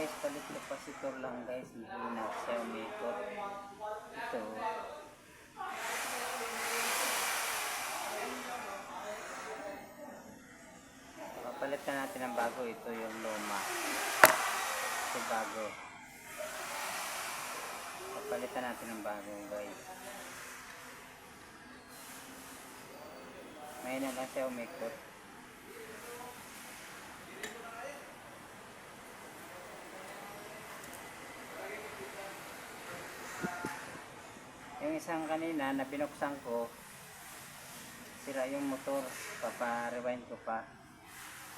guys, palit capacitor lang guys, hindi na siya umikot. Ito. Papalitan natin ng bago, ito yung luma. Ito bago. Papalitan natin ng bago guys. Ngayon na lang siya umikot. Yung isang kanina na binuksan ko, sira yung motor, papa-rewind ko pa.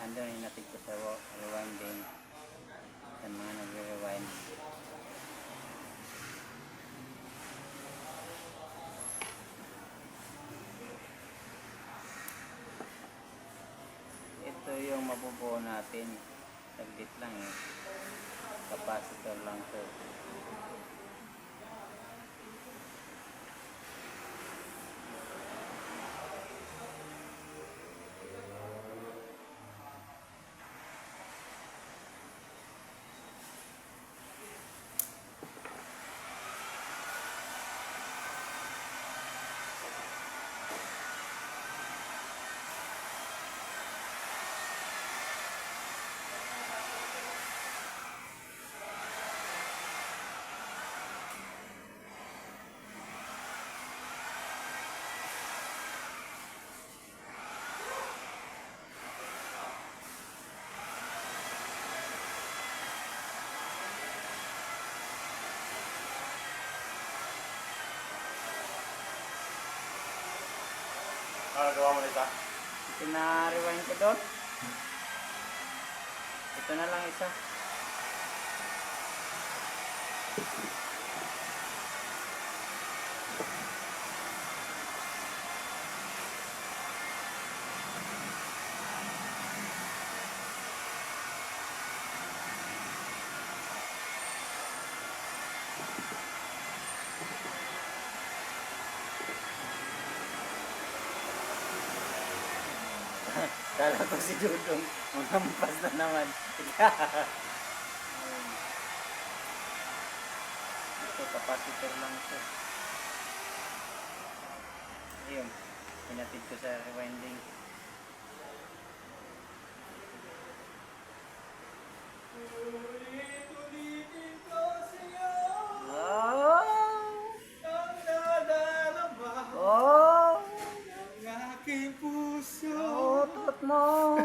Andun yung natig ko sa rewinding sa mga nagre-rewind. Ito yung mabubuo natin, saglit lang eh, capacitor lang to. Gawa mo nito? Ito na rewind ko doon. Ito na lang isa. Kala ko si Dudong, mamampas na naman. Ito, capacitor lang ito. Ayun, pinatid ko sa rewinding. Mo.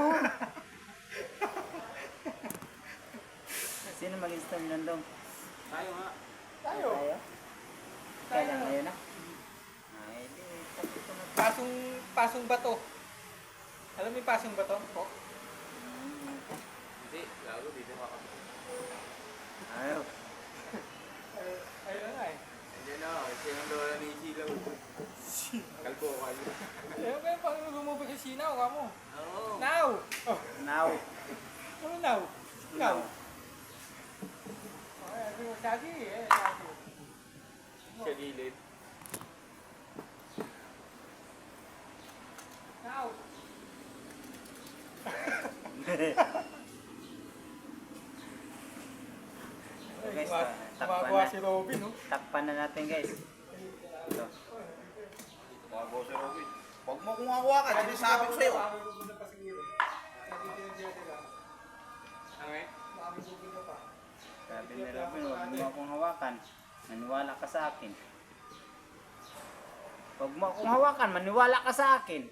Sino mag-install nandong? Tayo nga. Tayo? Kailan ngayon na? Ay, di. Pasong bato. Alam mo yung pasong bato? Oh. Hindi, gago dito makapit. Ayaw. Ayun na nga eh. Hindi na, kasi yung lola ni Silaw. Kalbo kayo. Ayun ba yung pang lumubog sa sinaw ka mo? Oo. Now! Oh. Now. Ano now? Now? Oh, ayun yung sagi eh. Sagi. Sa gilid. Now! Guys, Kumagawa si Robin, no? takpan na natin guys. Ito. Kumagawa si Robin. Huwag mo kung hawakan, sinasabi ko sa'yo. Sabi ni Robin, huwag mo akong hawakan. Maniwala ka sa akin. Huwag mo akong hawakan, maniwala ka sa akin.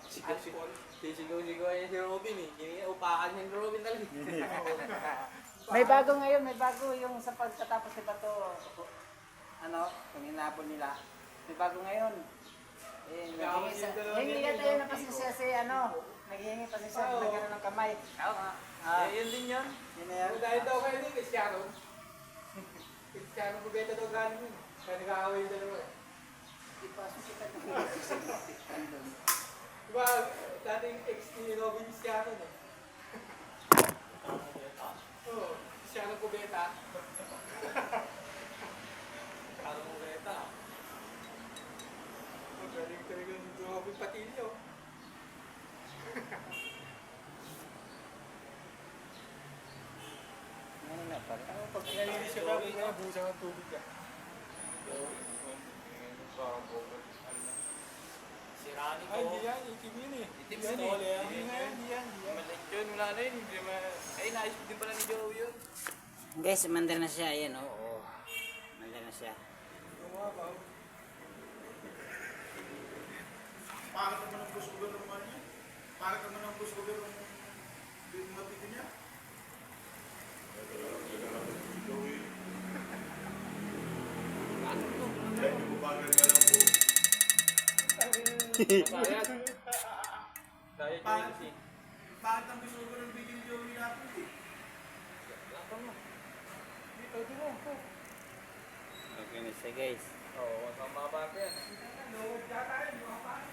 Sisigaw-sigaw niya si Robin eh. Upakan niya ni Robin talaga. May bago ngayon, may bago yung sa pagkatapos ni Bato, ano, yung hinabol nila. May bago ngayon. Eh, naghihingi tayo na pasensya si ano, naghihingi pasensya na gano'n ng kamay. Oo nga. Yun din yun. Yun na yan. Dahil daw kayo din, Cristiano. Cristiano Pubeta daw galing yun. Kaya nag-aaway yung dalawa eh. Ipasok kita ng Diba, dating ex ni Robin Cristiano no? Oo, Cristiano Pubeta. Cristiano Pubeta. Galing talaga ni Robin Patillo. Pag nalinis siya kami, kaya busa ng tubig ka. Si Rani ko. Ay, hindi yan. Itim yun eh. Itim Yan, yun eh. wala yan. Hindi yan, hindi yan. Maliit yun, wala na yun. Hindi ma... Ay, naayos din pala ni Joe yun. Guys, mandar na siya. Ayan, oo. Mandar na siya. Umabaw. Pangit naman ang gusto ko ng ano niya. Pangit naman ang gusto ko ng matito niya. Hindi ko bagay ka lang po. Sayad. Sayad yun kasi. Pangit ang gusto ko ng video ni Joey Lapid eh. Lakon mo. Dito, dito. Okay na siya guys. Oo, ang mababa yan. Load ka tayo, mga paano?